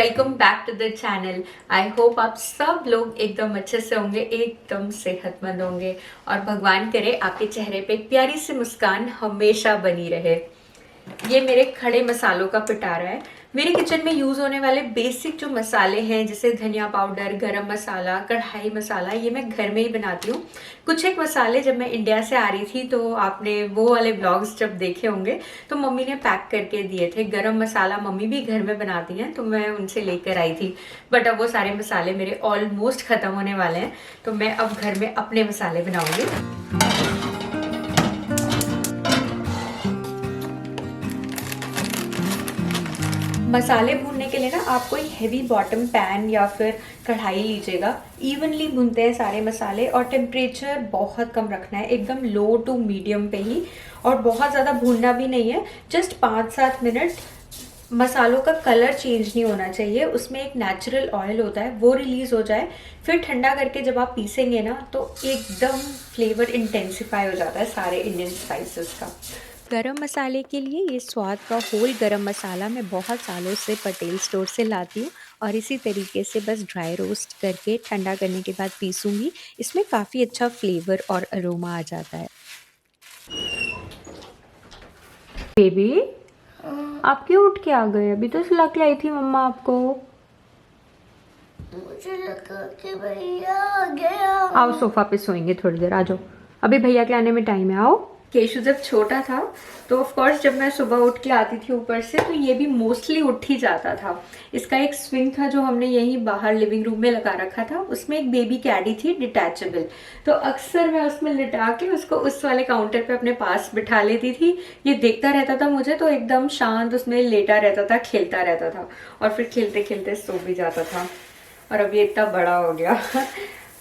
Welcome back to the channel. I hope आप सब लोग एकदम अच्छे से होंगे, एकदम सेहतमंद होंगे और भगवान करे आपके चेहरे पे एक प्यारी सी मुस्कान हमेशा बनी रहे। ये मेरे खड़े मसालों का पिटारा है। मेरे किचन में यूज़ होने वाले बेसिक जो मसाले हैं जैसे धनिया पाउडर, गरम मसाला, कढ़ाई मसाला, ये मैं घर में ही बनाती हूँ। कुछ एक मसाले जब मैं इंडिया से आ रही थी तो आपने वो वाले ब्लॉग्स जब देखे होंगे तो मम्मी ने पैक करके दिए थे। गरम मसाला मम्मी भी घर में बनाती हैं तो मैं उनसे लेकर आई थी, बट अब वो सारे मसाले मेरे ऑलमोस्ट ख़त्म होने वाले हैं तो मैं अब घर में अपने मसाले बनाऊंगी। मसाले भूनने के लिए ना आप कोई हैवी बॉटम पैन या फिर कढ़ाई लीजिएगा। इवनली भूनते हैं सारे मसाले और टेम्परेचर बहुत कम रखना है, एकदम लो टू मीडियम पे ही, और बहुत ज़्यादा भूनना भी नहीं है। जस्ट 5-7 मिनट मसालों का कलर चेंज नहीं होना चाहिए, उसमें एक नेचुरल ऑयल होता है वो रिलीज हो जाए। फिर ठंडा करके जब आप पीसेंगे ना तो एकदम फ्लेवर इंटेंसिफाई हो जाता है सारे इंडियन स्पाइसेस का। गरम मसाले के लिए ये स्वाद का होल गरम मसाला मैं बहुत सालों से पटेल स्टोर से लाती हूँ और इसी तरीके से बस ड्राई रोस्ट करके ठंडा करने के बाद पीसूंगी। इसमें काफ़ी अच्छा फ्लेवर और अरोमा आ जाता है। बेबी, आप क्यों उठ के आ गए? अभी तो सुला के आई थी मम्मा आपको। मुझे लगा कि भैया आ गया। आओ सोफा पे सोएंगे थोड़ी देर, आ जाओ। अभी भैया के आने में टाइम है, आओ। केशु जब छोटा था तो ऑफ कोर्स जब मैं सुबह उठ के आती थी ऊपर से तो ये भी मोस्टली उठ ही जाता था। इसका एक स्विंग था जो हमने यहीं बाहर लिविंग रूम में लगा रखा था, उसमें एक बेबी कैडी थी डिटैचेबल, तो अक्सर मैं उसमें लिटा के उसको उस वाले काउंटर पे अपने पास बिठा लेती थी। ये देखता रहता था मुझे तो एकदम शांत उसमें लेटा रहता था, खेलता रहता था और फिर खेलते खेलते सो भी जाता था। और अब ये इतना बड़ा हो गया।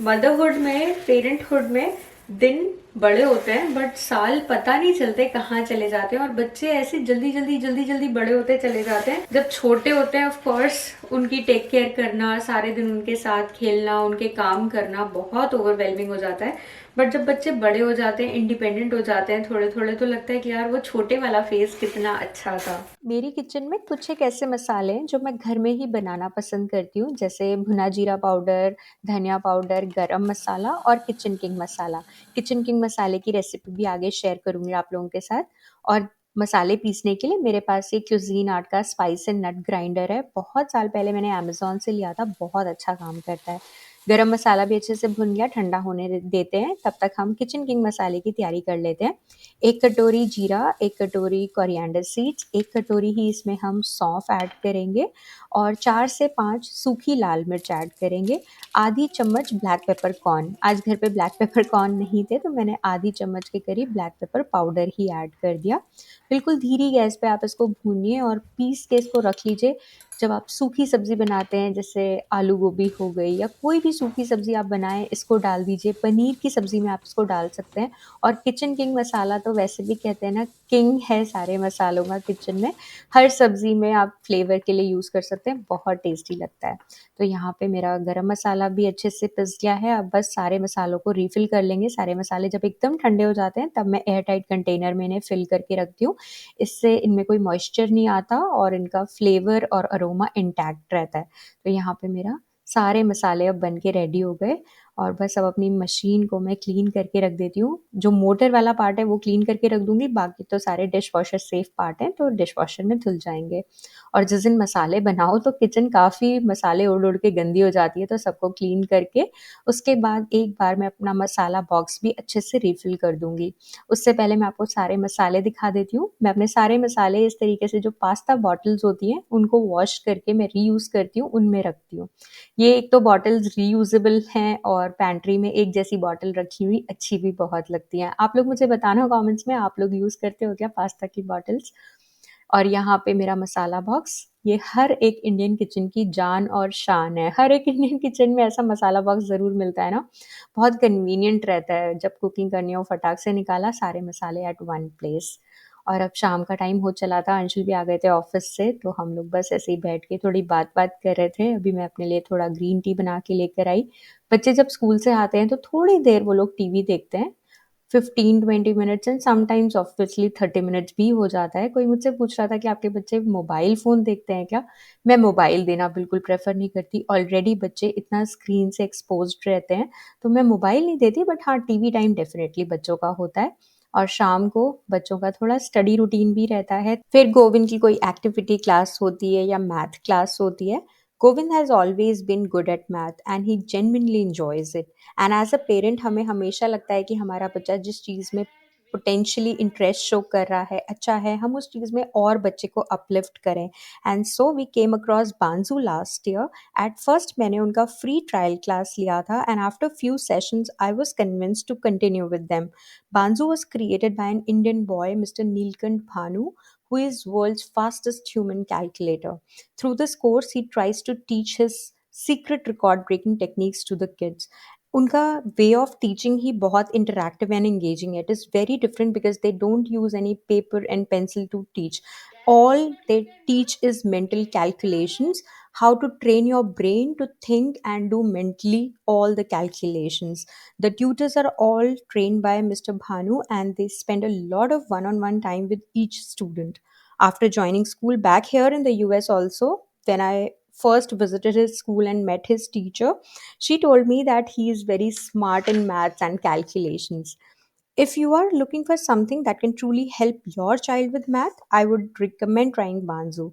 मदरहुड में, पेरेंटहुड में दिन बड़े होते हैं बट साल पता नहीं चलते कहाँ चले जाते हैं, और बच्चे ऐसे जल्दी जल्दी जल्दी जल्दी बड़े होते चले जाते हैं। जब छोटे होते हैं ऑफ कोर्स उनकी टेक केयर करना, सारे दिन उनके साथ खेलना, उनके काम करना बहुत ओवरवेलमिंग हो जाता है। बट जब बच्चे बड़े हो जाते हैं, इंडिपेंडेंट हो जाते हैं थोड़े थोड़े, तो लगता है कि यार वो छोटे वाला फेज कितना अच्छा था। मेरी किचन में कुछ एक ऐसे मसाले हैं जो मैं घर में ही बनाना पसंद करती हूँ, जैसे भुना जीरा पाउडर, धनिया पाउडर, गरम मसाला और किचन किंग मसाला। किचन किंग मसाले की रेसिपी भी आगे शेयर करूंगी आप लोगों के साथ। और मसाले पीसने के लिए मेरे पास एक क्यूजीन आर्ट का स्पाइस एंड नट ग्राइंडर है, बहुत साल पहले मैंने अमेजोन से लिया था, बहुत अच्छा काम करता है। गरम मसाला भी अच्छे से भुन गया, ठंडा होने देते हैं, तब तक हम किचन किंग मसाले की तैयारी कर लेते हैं। 1 कटोरी जीरा, 1 कटोरी कोरिएंडर सीड्स, 1 कटोरी ही इसमें हम सौंफ ऐड करेंगे और 4 से 5 सूखी लाल मिर्च ऐड करेंगे। आधी चम्मच ब्लैक पेपर कॉर्न, आज घर पे ब्लैक पेपर कॉर्न नहीं थे तो मैंने आधी चम्मच के करीब ब्लैक पेपर पाउडर ही ऐड कर दिया। बिल्कुल धीरी गैस पे आप इसको भूनिए और पीस के इसको रख लीजिए। जब आप सूखी सब्जी बनाते हैं जैसे आलू गोभी हो गई या कोई भी सूखी सब्जी आप बनाएं, इसको डाल दीजिए। पनीर की सब्जी में आप इसको डाल सकते हैं। और किचन किंग मसाला तो वैसे भी कहते हैं ना, किंग है सारे मसालों का किचन में। हर सब्जी में आप फ्लेवर के लिए यूज़ कर सकते हैं, बहुत टेस्टी लगता है। तो यहाँ पे मेरा गरम मसाला भी अच्छे से पिस गया है। अब बस सारे मसालों को रिफ़िल कर लेंगे। सारे मसाले जब एकदम ठंडे हो जाते हैं तब मैं एयर टाइट कंटेनर में इन्हें फिल करके रखती हूँ। इससे इनमें कोई मॉइस्चर नहीं आता और इनका फ्लेवर और अरोमा इंटैक्ट रहता है। तो यहाँ पे मेरा सारे मसाले अब बन के रेडी हो गए और बस अब अपनी मशीन को मैं क्लीन करके रख देती हूँ। जो मोटर वाला पार्ट है वो क्लीन करके रख दूंगी, बाकी तो सारे डिश वॉशर सेफ पार्ट हैं तो डिश वॉशर में धुल जाएंगे। और जिस दिन मसाले बनाओ तो किचन काफ़ी मसाले उड़ उड़ के गंदी हो जाती है, तो सबको क्लीन करके उसके बाद एक बार मैं अपना मसाला बॉक्स भी अच्छे से रिफ़िल कर दूंगी। उससे पहले मैं आपको सारे मसाले दिखा देती हूँ। मैं अपने सारे मसाले इस तरीके से जो पास्ता बॉटल्स होती हैं उनको वॉश करके मैं रीयूज़ करती हूँ, उनमें रखती हूँ। ये एक तो बॉटल्स रीयूजेबल हैं और पैंट्री में एक जैसी बॉटल रखी हुई अच्छी भी बहुत लगती हैं। आप लोग मुझे बताना कमेंट्स में, आप लोग यूज़ करते हो क्या पास्ता की बॉटल्स? और यहाँ पे मेरा मसाला बॉक्स, ये हर एक इंडियन किचन की जान और शान है। हर एक इंडियन किचन में ऐसा मसाला बॉक्स ज़रूर मिलता है ना, बहुत कन्वीनियंट रहता है। जब कुकिंग करनी हो फटाक से निकाला, सारे मसाले एट वन प्लेस। और अब शाम का टाइम हो चला था, अंशुल भी आ गए थे ऑफिस से, तो हम लोग बस ऐसे ही बैठ के थोड़ी बात बात कर रहे थे। अभी मैं अपने लिए थोड़ा ग्रीन टी बना के लेकर आई। बच्चे जब स्कूल से आते हैं तो थोड़ी देर वो लोग टीवी देखते हैं, 15-20 minutes and sometimes obviously 30 minutes भी हो जाता है। कोई मुझसे पूछ रहा था कि आपके बच्चे मोबाइल फ़ोन देखते हैं क्या? मैं मोबाइल देना बिल्कुल प्रेफर नहीं करती। ऑलरेडी बच्चे इतना स्क्रीन से एक्सपोज्ड रहते हैं, तो मैं मोबाइल नहीं देती, बट हाँ, टीवी टाइम डेफिनेटली बच्चों का होता है। और शाम को बच्चों का थोड़ा स्टडी रूटीन भी रहता है। फिर गोविंद की कोई एक्टिविटी क्लास होती है या मैथ क्लास होती है। Govind has always been good at math and he genuinely enjoys it. And as a parent हमें हमेशा लगता है कि हमारा बच्चा जिस चीज़ में पोटेंशियली इंटरेस्ट शो कर रहा है, अच्छा है, हम उस चीज़ में और बच्चे को अपलिफ्ट करें। And so we came across Banzu last year. At first मैंने उनका फ्री ट्रायल क्लास लिया था and after few sessions I was convinced to continue with them. Banzu was created by an Indian boy, Mr. Neelkant Bhanu, who is world's fastest human calculator. Through this course, he tries to teach his secret record-breaking techniques to the kids. उनका way of teaching ही बहुत interactive and engaging है. It is very different because they don't use any paper and pencil to teach. All they teach is mental calculations, how to train your brain to think and do mentally all the calculations. The tutors are all trained by Mr. Bhanu and they spend a lot of one on one time with each student. After joining school back here in the US, also, when I first visited his school and met his teacher, she told me that he is very smart in maths and calculations. If you are looking for something that can truly help your child with math, I would recommend trying Banzu.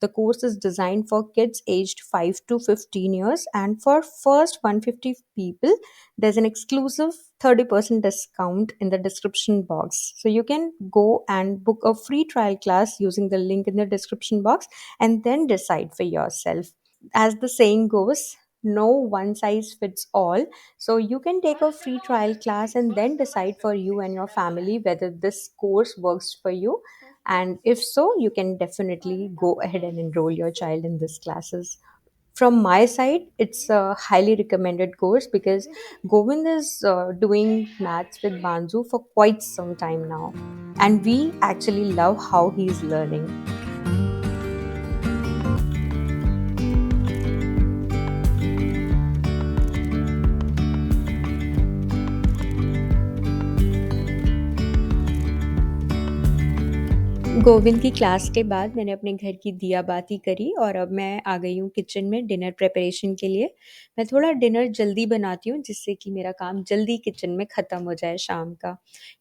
The course is designed for kids aged 5 to 15 years, and for first 150 people, there's an exclusive 30% discount in the description box. So you can go and book a free trial class using the link in the description box and then decide for yourself. As the saying goes, no one size fits all. So you can take a free trial class and then decide for you and your family whether this course works for you. And if so, you can definitely go ahead and enroll your child in these classes. From my side, it's a highly recommended course because Govind is doing maths with Banzu for quite some time now. And we actually love how he's learning. Govind की class के बाद मैंने अपने घर की दिया बाती करी और अब मैं आ गई हूँ किचन में डिनर प्रिपरेशन के लिए। मैं थोड़ा डिनर जल्दी बनाती हूँ जिससे कि मेरा काम जल्दी किचन में ख़त्म हो जाए शाम का।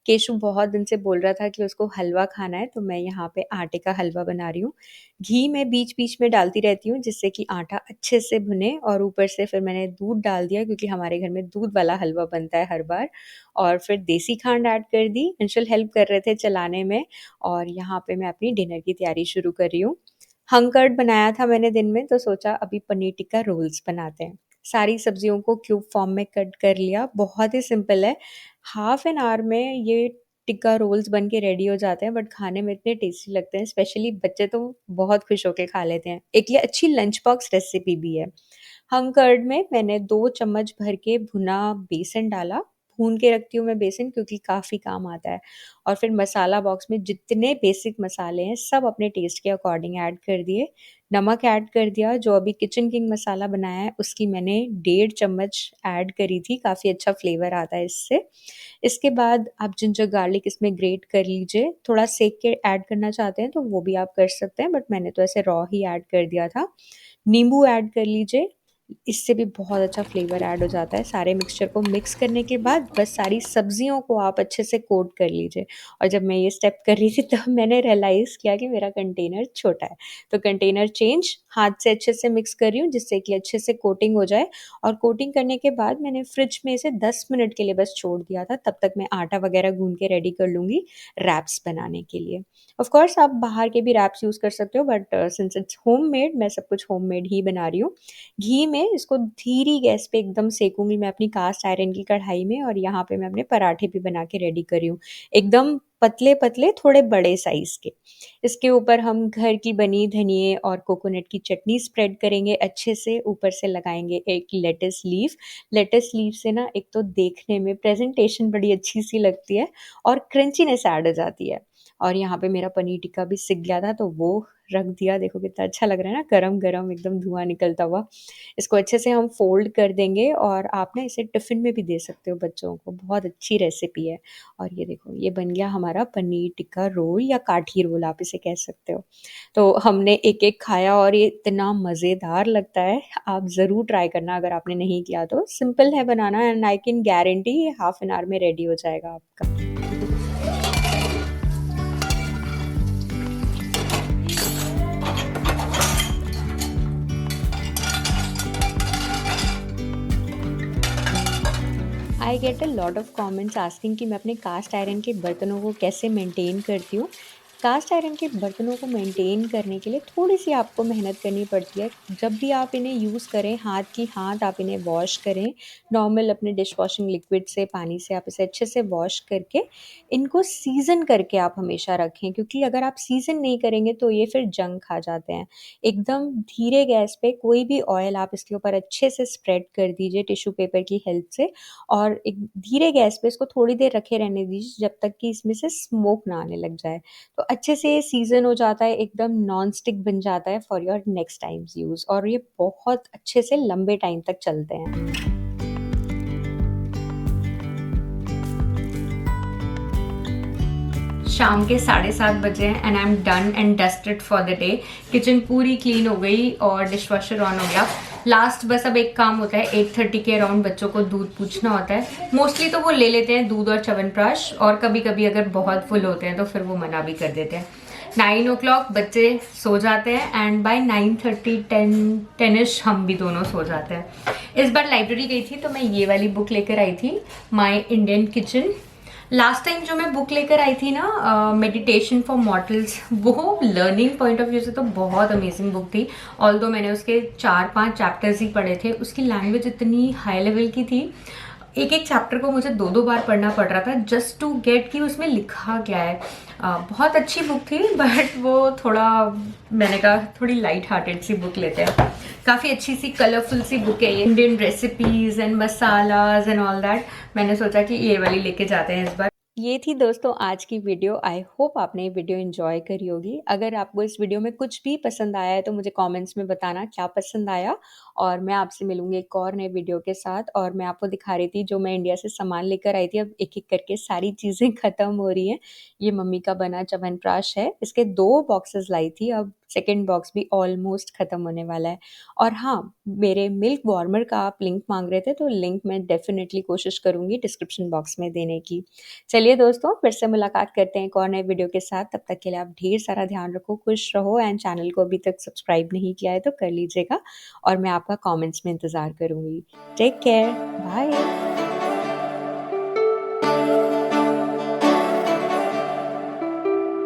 केशु बहुत दिन से बोल रहा था कि उसको हलवा खाना है, तो मैं यहाँ पे आटे का हलवा बना रही हूँ। घी मैं बीच-बीच में डालती रहती हूँ जिससे कि आटा अच्छे से भुने और ऊपर से फिर मैंने दूध डाल दिया क्योंकि हमारे घर में दूध वाला हलवा बनता है हर बार, और फिर देसी खांड ऐड कर दी। अंशुल हेल्प कर रहे थे चलाने में और यहाँ पे मैं अपनी डिनर की तैयारी शुरू कर रही हूँ। हंग कर्ड बनाया था मैंने दिन में, तो सोचा अभी पनीर टिक्का रोल्स बनाते हैं। सारी सब्जियों को क्यूब फॉर्म में कट कर लिया, बहुत ही सिंपल है। हाफ एन आवर में ये टिक्का रोल्स बन के रेडी हो जाते हैं, बट खाने में इतने टेस्टी लगते हैं, स्पेशली बच्चे तो बहुत खुश होके खा लेते हैं। एक ये अच्छी लंच बॉक्स रेसिपी भी है। हंग कर्ड में मैंने 2 चम्मच भर के भुना बेसन डाला। भून के रखती हूँ मैं बेसन क्योंकि काफ़ी काम आता है। और फिर मसाला बॉक्स में जितने बेसिक मसाले हैं सब अपने टेस्ट के अकॉर्डिंग ऐड कर दिए। नमक ऐड कर दिया, जो अभी किचन किंग मसाला बनाया है उसकी मैंने 1.5 चम्मच ऐड करी थी, काफ़ी अच्छा फ्लेवर आता है इससे। इसके बाद आप जिंजर गार्लिक इसमें ग्रेट कर लीजिए। थोड़ा सेक के ऐड करना चाहते हैं तो वो भी आप कर सकते हैं, बट मैंने तो ऐसे रॉ ही ऐड कर दिया था। नींबू ऐड कर लीजिए, इससे भी बहुत अच्छा फ्लेवर ऐड हो जाता है। सारे मिक्सचर को मिक्स करने के बाद बस सारी सब्जियों को आप अच्छे से कोट कर लीजिए। और जब मैं ये स्टेप कर रही थी तब मैंने रियलाइज़ किया कि मेरा कंटेनर छोटा है, तो कंटेनर चेंज, हाथ से अच्छे से मिक्स कर रही हूँ जिससे कि अच्छे से कोटिंग हो जाए। और कोटिंग करने के बाद मैंने फ्रिज में इसे 10 मिनट के लिए बस छोड़ दिया था, तब तक मैं आटा वगैरह गूंद के रेडी कर लूँगी रैप्स बनाने के लिए। ऑफ कोर्स आप बाहर के भी रैप्स यूज़ कर सकते हो, बट सिंस इट्स होममेड मैं सब कुछ होममेड ही बना रही हूँ। घी में इसको धीमी गैस पे एकदम सेकूंगी मैं अपनी कास्ट आयरन की कढ़ाई में, और यहाँ पे मैं अपने पराठे भी बना के रेडी कर रही हूँ, एकदम पतले पतले थोड़े बड़े साइज के। इसके ऊपर हम घर की बनी धनिए और कोकोनट की चटनी स्प्रेड करेंगे अच्छे से, ऊपर से लगाएंगे एक लेटस लीफ। लेटस लीफ से ना एक तो देखने में प्रेजेंटेशन बड़ी अच्छी सी लगती है और क्रंचीनेस ऐड हो जाती है। और यहाँ पे मेरा पनीर टिक्का भी सिक गया था तो वो रख दिया। देखो कितना अच्छा लग रहा है ना, गरम गरम एकदम धुआं निकलता हुआ। इसको अच्छे से हम फोल्ड कर देंगे और आप ना इसे टिफ़िन में भी दे सकते हो बच्चों को, बहुत अच्छी रेसिपी है। और ये देखो ये बन गया हमारा पनीर टिक्का रोल या काठी रोल आप इसे कह सकते हो। तो हमने एक-एक खाया और ये इतना मज़ेदार लगता है, आप ज़रूर ट्राई करना अगर आपने नहीं किया तो। सिंपल है बनाना एंड आई कैन गारंटी ये हाफ एन आवर में रेडी हो जाएगा आपका। I get a lot of comments asking कि मैं अपने कास्ट आयरन के बर्तनों को कैसे मेंटेन करती हूँ। कास्ट आयरन के बर्तनों को मेंटेन करने के लिए थोड़ी-सी आपको मेहनत करनी पड़ती है। जब भी आप इन्हें यूज़ करें, हाथ की हाथ आप इन्हें वॉश करें। नॉर्मल अपने डिश वॉशिंग लिक्विड से, पानी से आप इसे अच्छे से वॉश करके, इनको सीज़न करके आप हमेशा रखें, क्योंकि अगर आप सीज़न नहीं करेंगे तो ये फिर जंग खा जाते हैं। एकदम धीरे गैस पे कोई भी ऑयल आप इसके ऊपर अच्छे से स्प्रेड कर दीजिए टिश्यू पेपर की हेल्प से, और एक धीरे गैस पे इसको थोड़ी देर रखे रहने दीजिए जब तक कि इसमें से स्मोक ना आने लग जाए। तो अच्छे से सीज़न हो जाता है, एकदम नॉन स्टिक बन जाता है for your next times use, और ये बहुत अच्छे से लंबे टाइम तक चलते हैं। शाम के 7:30 बजे हैं and I am done and dusted for the day. Kitchen पूरी क्लीन हो गई और डिश वॉशर ऑन हो गया। लास्ट बस अब एक काम होता है, 8:30 के अराउंड बच्चों को दूध पूछना होता है। मोस्टली तो वो ले लेते हैं दूध और च्यवनप्राश, और कभी कभी अगर बहुत फुल होते हैं तो फिर वो मना भी कर देते हैं। 9 o'clock बच्चे सो जाते हैं एंड बाय 9:30 10-ish हम भी दोनों सो जाते हैं। इस बार लाइब्रेरी गई थी तो मैं ये वाली बुक लेकर आई थी, my Indian kitchen. Last time जो मैं बुक लेकर आई थी ना, मेडिटेशन फॉर मॉर्टल्स, वो लर्निंग पॉइंट ऑफ व्यू से तो बहुत अमेजिंग बुक थी। ऑल्दो मैंने उसके 4-5 चैप्टर्स ही पढ़े थे, उसकी लैंग्वेज इतनी हाई लेवल की थी। एक एक चैप्टर को मुझे 2-2 बार पढ़ना पड़ रहा था जस्ट टू गेट कि उसमें लिखा क्या है। बहुत अच्छी बुक थी, बट वो थोड़ा, मैंने कहा थोड़ी लाइट हार्टेड सी बुक लेते हैं। काफ़ी अच्छी सी कलरफुल सी बुक है ये, Indian recipes and masalas and all that. मैंने सोचा कि ये वाली लेके जाते हैं इस बार। ये थी दोस्तों आज की वीडियो। आई होप आपने ये वीडियो एंजॉय करी होगी। अगर आपको इस वीडियो में कुछ भी पसंद आया है तो मुझे कमेंट्स में बताना क्या पसंद आया, और मैं आपसे मिलूंगी एक और नए वीडियो के साथ। और मैं आपको दिखा रही थी जो मैं इंडिया से सामान लेकर आई थी, अब एक एक करके सारी चीज़ें ख़त्म हो रही हैं। ये मम्मी का बना च्यवनप्राश है, इसके 2 बॉक्सेस लाई थी, अब सेकेंड बॉक्स भी ऑलमोस्ट ख़त्म होने वाला है। और हाँ, मेरे मिल्क वार्मर का आप लिंक मांग रहे थे, तो लिंक मैं डेफिनेटली कोशिश करूँगी डिस्क्रिप्शन बॉक्स में देने की। चलिए दोस्तों, फिर से मुलाकात करते हैं एक और नए वीडियो के साथ। तब तक के लिए आप ढेर सारा ध्यान रखो, खुश रहो, एंड चैनल को अभी तक सब्सक्राइब नहीं किया है तो कर लीजिएगा, और मैं आपका कमेंट्स में इंतज़ार करूँगी। Take care.